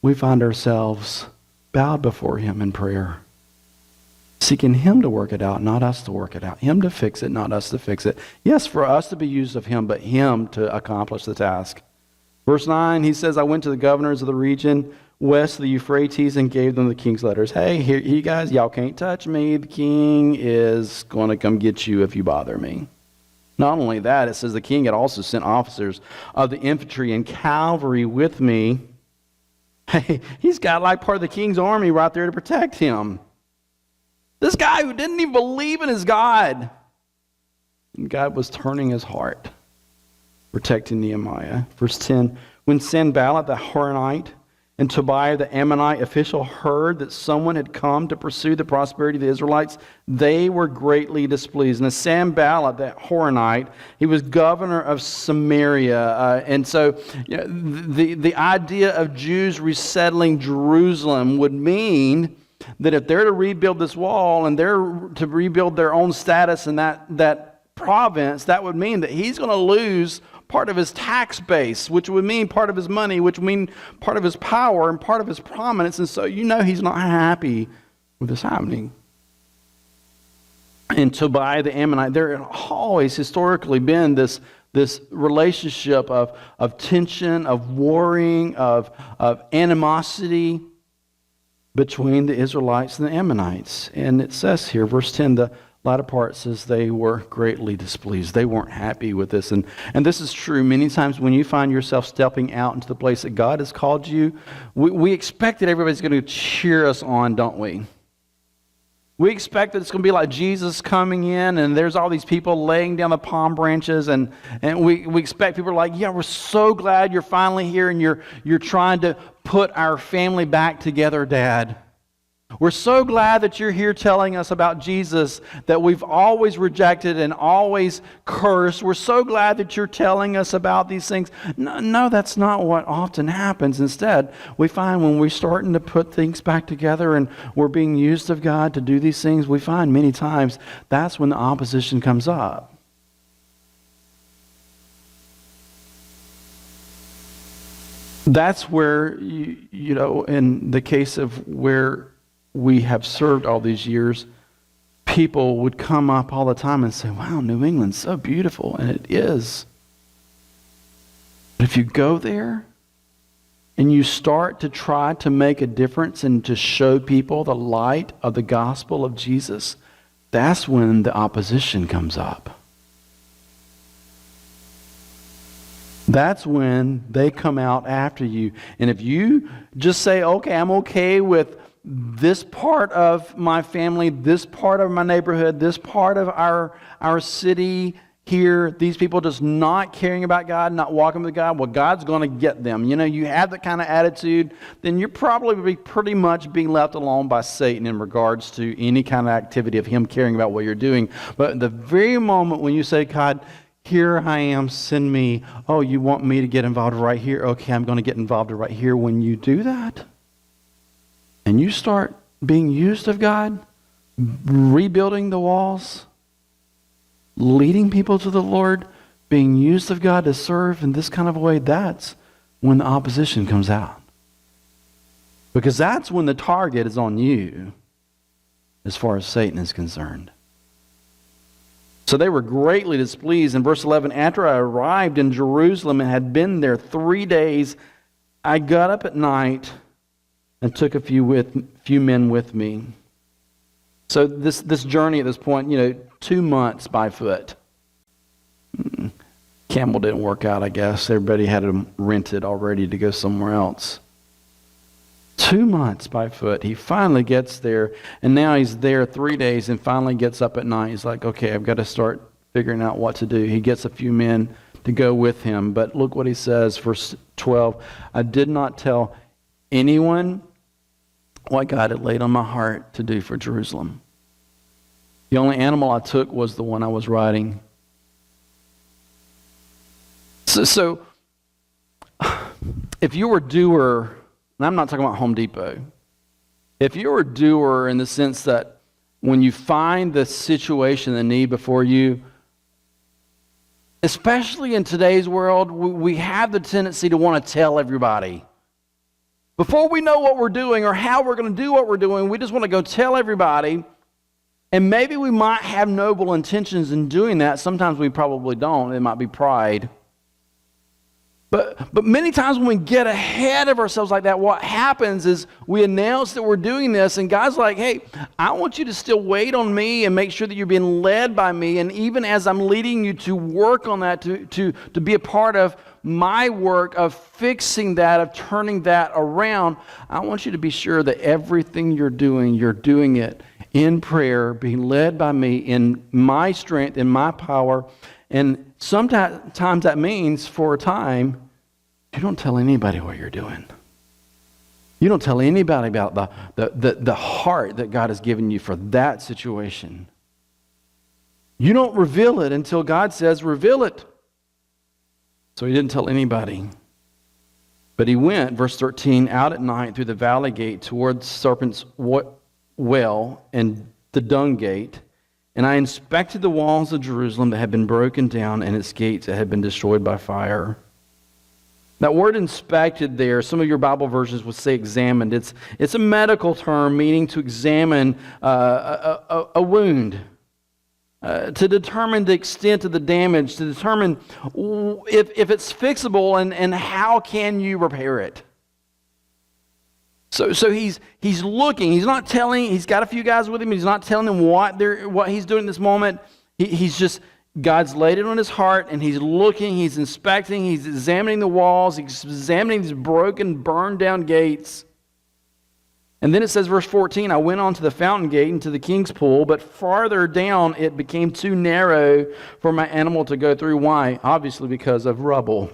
Speaker 3: we find ourselves bowed before Him in prayer, seeking Him to work it out, not us to work it out. Him to fix it, not us to fix it. Yes, for us to be used of Him, but Him to accomplish the task. Verse 9, he says, I went to the governors of the region west of the Euphrates and gave them the king's letters. Hey, here, you guys, y'all can't touch me. The king is going to come get you if you bother me. Not only that, it says the king had also sent officers of the infantry and cavalry with me. Hey, he's got like part of the king's army right there to protect him. This guy who didn't even believe in his God. And God was turning his heart, protecting Nehemiah. Verse 10, when Sanballat the Horonite and Tobiah the Ammonite official heard that someone had come to pursue the prosperity of the Israelites, they were greatly displeased. And Sanballat the Horonite, he was governor of Samaria. And so the idea of Jews resettling Jerusalem would mean that if they're to rebuild this wall and they're to rebuild their own status in that province, that would mean that he's going to lose part of his tax base, which would mean part of his money, which would mean part of his power and part of his prominence. And so he's not happy with this happening. And Tobiah the Ammonite, there had always historically been this relationship of tension, of warring, of animosity between the Israelites and the Ammonites. And it says here, verse 10, the latter part says they were greatly displeased. They weren't happy with this. And this is true many times when you find yourself stepping out into the place that God has called you. We expect that everybody's going to cheer us on, don't we? We expect that it's going to be like Jesus coming in and there's all these people laying down the palm branches, and we expect people are like, yeah, we're so glad you're finally here and you're trying to put our family back together, Dad. We're so glad that you're here telling us about Jesus that we've always rejected and always cursed. We're so glad that you're telling us about these things. No, that's not what often happens. Instead, we find when we're starting to put things back together and we're being used of God to do these things, we find many times that's when the opposition comes up. That's where, in the case of where we have served all these years, people would come up all the time and say, wow, New England's so beautiful, and it is. But if you go there and you start to try to make a difference and to show people the light of the gospel of Jesus, that's when the opposition comes up. That's when they come out after you. And if you just say, okay, I'm okay with this part of my family, this part of my neighborhood, this part of our city here, these people just not caring about God, not walking with God, well, God's going to get them. You have that kind of attitude, then you're probably pretty much being left alone by Satan in regards to any kind of activity of him caring about what you're doing. But the very moment when you say, God, here I am, send me. Oh, you want me to get involved right here? Okay, I'm going to get involved right here. When you do that, and you start being used of God, rebuilding the walls, leading people to the Lord, being used of God to serve in this kind of a way, that's when the opposition comes out. Because that's when the target is on you as far as Satan is concerned. So they were greatly displeased. In verse 11, after I arrived in Jerusalem and had been there 3 days, I got up at night and took a few men with me. So this journey at this point, 2 months by foot. Camel didn't work out, I guess. Everybody had them rented already to go somewhere else. 2 months by foot. He finally gets there, and now he's there 3 days and finally gets up at night. He's like, okay, I've got to start figuring out what to do. He gets a few men to go with him, but look what he says, verse 12. I did not tell anyone what God had laid on my heart to do for Jerusalem. The only animal I took was the one I was riding. So if you were a doer, and I'm not talking about Home Depot, if you were a doer in the sense that when you find the situation, the need before you, especially in today's world, we have the tendency to want to tell everybody. Before we know what we're doing or how we're going to do what we're doing, we just want to go tell everybody. And maybe we might have noble intentions in doing that. Sometimes we probably don't. It might be pride. But many times when we get ahead of ourselves like that, what happens is we announce that we're doing this, and God's like, hey, I want you to still wait on me and make sure that you're being led by me. And even as I'm leading you to work on that, to be a part of my work of fixing that, of turning that around, I want you to be sure that everything you're doing it in prayer, being led by me in my strength, in my power. And sometimes that means for a time, you don't tell anybody what you're doing. You don't tell anybody about the heart that God has given you for that situation. You don't reveal it until God says, reveal it. So he didn't tell anybody. But he went, verse 13, out at night through the valley gate toward the serpent's well and the dung gate. And I inspected the walls of Jerusalem that had been broken down and its gates that had been destroyed by fire. That word inspected there, some of your Bible versions would say examined. It's a medical term meaning to examine a wound, to determine the extent of the damage, to determine if it's fixable and how can you repair it. So he's looking. He's not telling. He's got a few guys with him. He's not telling them what he's doing in this moment. He's just, God's laid it on his heart, and he's looking. He's inspecting. He's examining the walls. He's examining these broken, burned down gates. And then it says, verse 14, I went on to the fountain gate and to the king's pool, but farther down it became too narrow for my animal to go through. Why? Obviously because of rubble.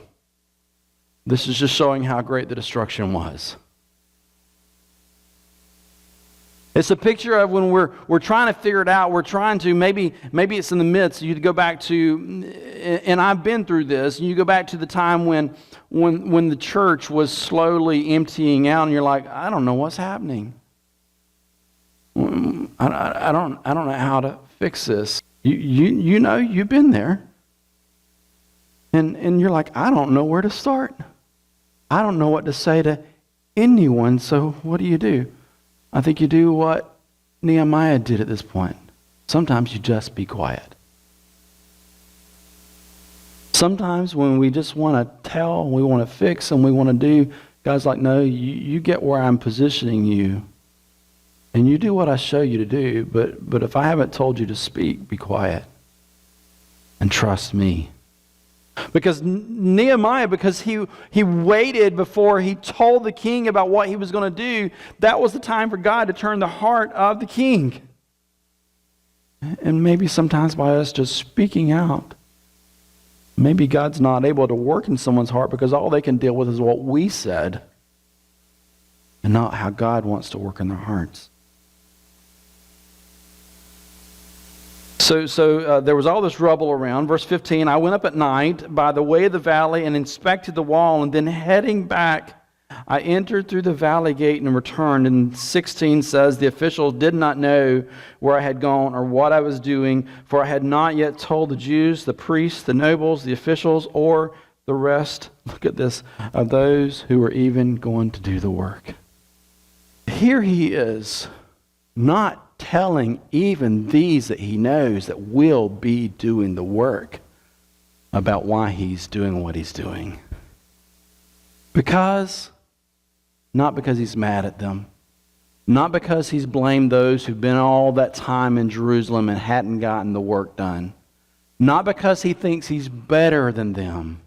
Speaker 3: This is just showing how great the destruction was. It's a picture of when we're trying to figure it out. We're trying to, maybe it's in the midst. You go back to, and I've been through this, and you go back to the time when the church was slowly emptying out, and you're like, I don't know what's happening. I don't know how to fix this. You know, you've been there. And you're like, I don't know where to start. I don't know what to say to anyone, so what do? I think you do what Nehemiah did at this point. Sometimes you just be quiet. Sometimes when we just want to tell, we want to fix, and we want to do, God's like, no, you get where I'm positioning you, and you do what I show you to do, but if I haven't told you to speak, be quiet and trust me. Because Nehemiah, because he waited before he told the king about what he was going to do, that was the time for God to turn the heart of the king. And maybe sometimes by us just speaking out, Maybe God's not able to work in someone's heart because all they can deal with is what we said and not how God wants to work in their hearts. So there was all this rubble around. Verse 15, I went up at night by the way of the valley and inspected the wall, and then heading back, I entered through the valley gate and returned. And 16 says, the officials did not know where I had gone or what I was doing, for I had not yet told the Jews, the priests, the nobles, the officials, or the rest, look at this, of those who were even going to do the work. Here he is, not telling even these that he knows that will be doing the work about why he's doing what he's doing. Not because he's mad at them, not because he's blamed those who've been all that time in Jerusalem and hadn't gotten the work done, not because he thinks he's better than them,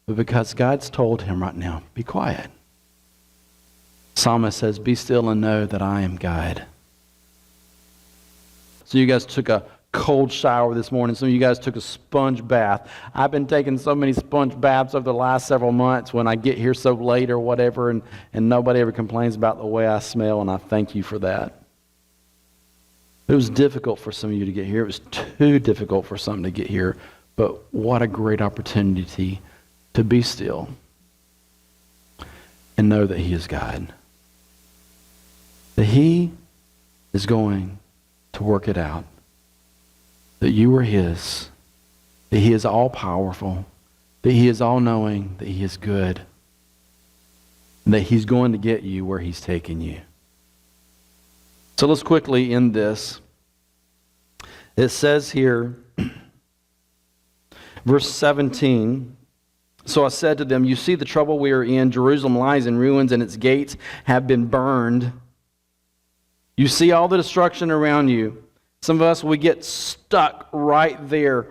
Speaker 3: but because God's told him right now, be quiet. Psalmist says, be still and know that I am God. So you guys took a cold shower this morning. Some of you guys took a sponge bath. I've been taking so many sponge baths over the last several months when I get here so late or whatever, and nobody ever complains about the way I smell, and I thank you for that. It was difficult for some of you to get here. It was too difficult for some to get here, but what a great opportunity to be still and know that He is God. That He is going to work it out. That you are His. That He is all-powerful. That He is all-knowing. That He is good. And that He's going to get you where He's taking you. So let's quickly end this. It says here, verse 17, so I said to them, you see the trouble we are in. Jerusalem lies in ruins and its gates have been burned. You see all the destruction around you. Some of us, we get stuck right there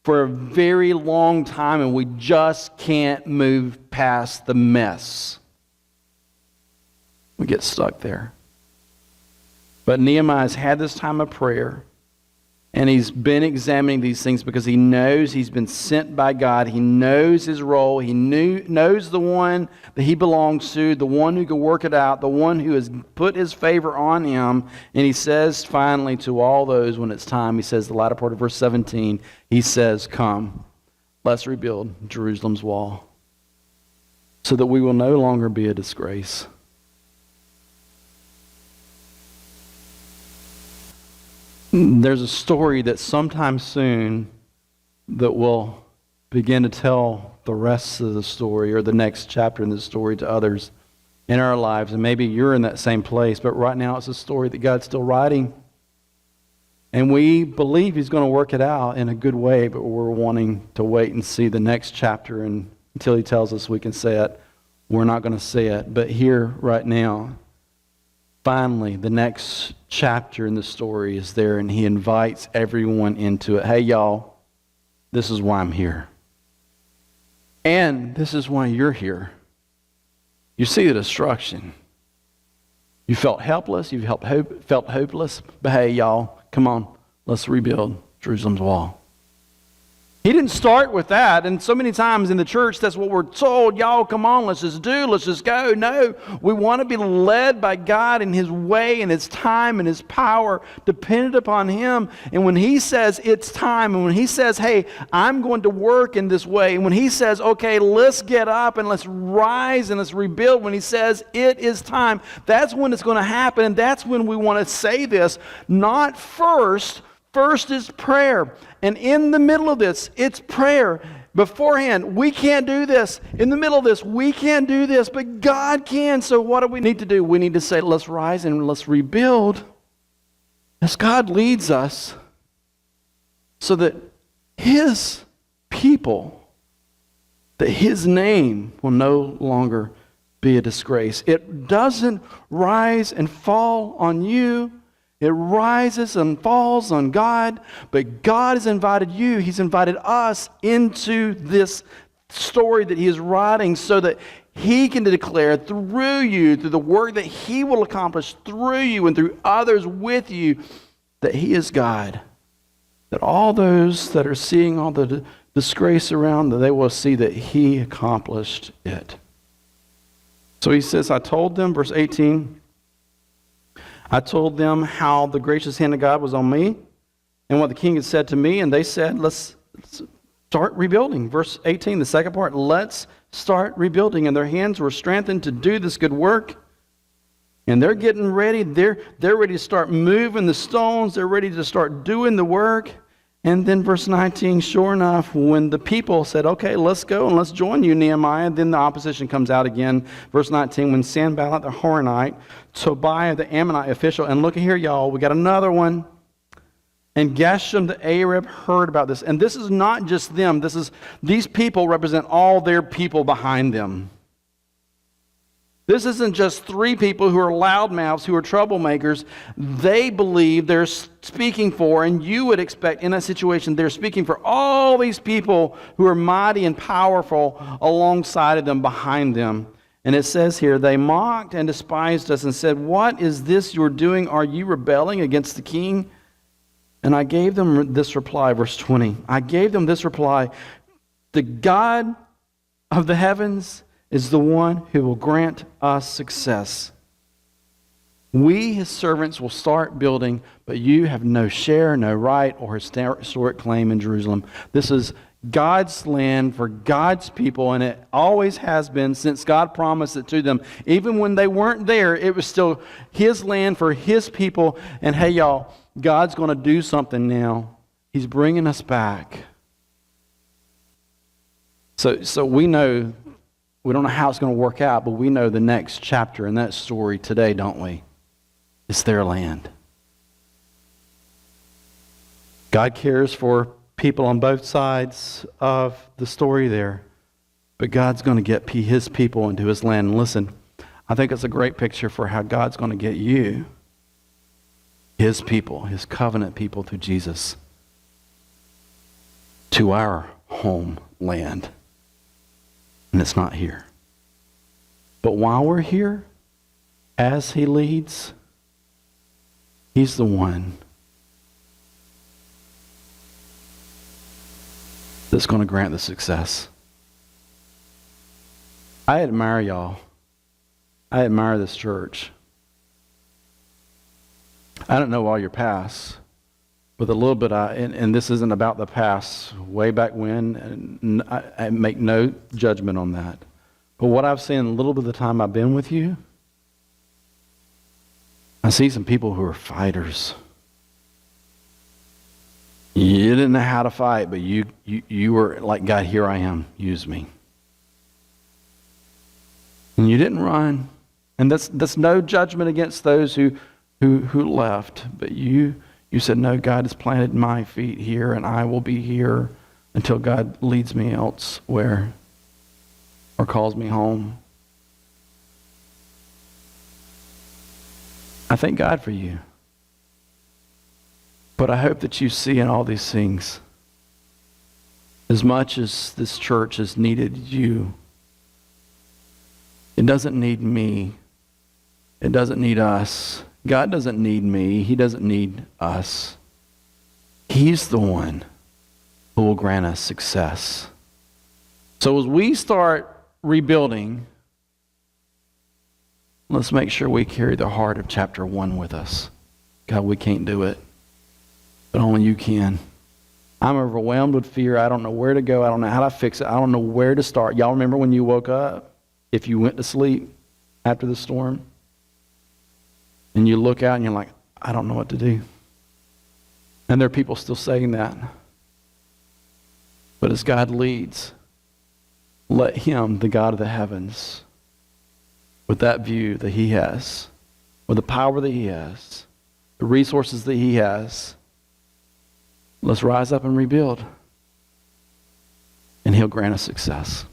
Speaker 3: for a very long time and we just can't move past the mess. We get stuck there. But Nehemiah's had this time of prayer, and he's been examining these things because he knows he's been sent by God. He knows his role. He knows the one that he belongs to, the one who can work it out, the one who has put his favor on him. And he says finally to all those when it's time, he says the latter part of verse 17, he says, come, let's rebuild Jerusalem's wall so that we will no longer be a disgrace. There's a story that sometime soon that will begin to tell the rest of the story or the next chapter in the story to others in our lives. And maybe you're in that same place, but right now it's a story that God's still writing. And we believe He's going to work it out in a good way, but we're wanting to wait and see the next chapter. And until He tells us we can say it, we're not going to say it. But here, right now, finally, the next chapter in the story is there, and He invites everyone into it. Hey, y'all, this is why I'm here. And this is why you're here. You see the destruction. You felt helpless. You felt hopeless. But hey, y'all, come on. Let's rebuild Jerusalem's wall. He didn't start with that, and so many times in the church, that's what we're told. Y'all, come on, let's just go. No, we want to be led by God in His way and His time and His power, dependent upon Him. And when He says it's time, and when He says, hey, I'm going to work in this way, and when He says, okay, let's get up and let's rise and let's rebuild, when He says it is time, that's when it's going to happen, and that's when we want to say this, not first. First is prayer. And in the middle of this, it's prayer. Beforehand, we can't do this. In the middle of this, we can't do this, but God can. So what do we need to do? We need to say, let's rise and let's rebuild as God leads us so that His people, that His name will no longer be a disgrace. It doesn't rise and fall on you. It rises and falls on God, but God has invited you, He's invited us into this story that He is writing so that He can declare through you, through the work that He will accomplish through you and through others with you, that He is God. That all those that are seeing all the disgrace around, that they will see that he accomplished it. So he says, I told them, verse 18, I told them how the gracious hand of God was on me and what the king had said to me, and they said, let's start rebuilding. Verse 18, the second part, let's start rebuilding. And their hands were strengthened to do this good work. And they're getting ready. They're ready to start moving the stones. They're ready to start doing the work. And then verse 19, sure enough, when the people said, okay, let's go and let's join you, Nehemiah, then the opposition comes out again. Verse 19, when Sanballat the Horonite, Tobiah the Ammonite official, and look here, y'all, we got another one. And Geshem the Arab heard about this. And this is not just them. These people represent all their people behind them. This isn't just three people who are loudmouths, who are troublemakers. They believe they're speaking for, and you would expect in that situation, they're speaking for all these people who are mighty and powerful alongside of them, behind them. And it says here, they mocked and despised us and said, what is this you're doing? Are you rebelling against the king? And I gave them this reply, verse 20. I gave them this reply, the God of the heavens is the one who will grant us success. We, his servants, will start building, but you have no share, no right, or historic claim in Jerusalem. This is God's land for God's people, and it always has been since God promised it to them. Even when they weren't there, it was still his land for his people. And hey, y'all, God's going to do something now. He's bringing us back. So we know, we don't know how it's going to work out, but we know the next chapter in that story today, don't we? It's their land. God cares for people on both sides of the story there, but God's going to get his people into his land. And listen, I think it's a great picture for how God's going to get you, his people, his covenant people, through Jesus, to our homeland. And it's not here. But while we're here, as he leads, he's the one that's going to grant the success. I admire y'all. I admire this church. I don't know all your past, but a little bit, and this isn't about the past, way back when, and I make no judgment on that. But what I've seen a little bit of the time I've been with you, I see some people who are fighters. You didn't know how to fight, but you were like, God, here I am, use me. And you didn't run. And that's no judgment against those who left, but you said, no, God has planted my feet here, and I will be here until God leads me elsewhere or calls me home. I thank God for you. But I hope that you see in all these things, as much as this church has needed you, it doesn't need me. It doesn't need us. God doesn't need me. He doesn't need us. He's the one who will grant us success. So as we start rebuilding, let's make sure we carry the heart of chapter 1 with us. God, we can't do it, but only you can. I'm overwhelmed with fear. I don't know where to go. I don't know how to fix it. I don't know where to start. Y'all remember when you woke up, if you went to sleep after the storm, and you look out and you're like, I don't know what to do. And there are people still saying that. But as God leads, let him, the God of the heavens, with that view that he has, with the power that he has, the resources that he has, let's rise up and rebuild. And he'll grant us success.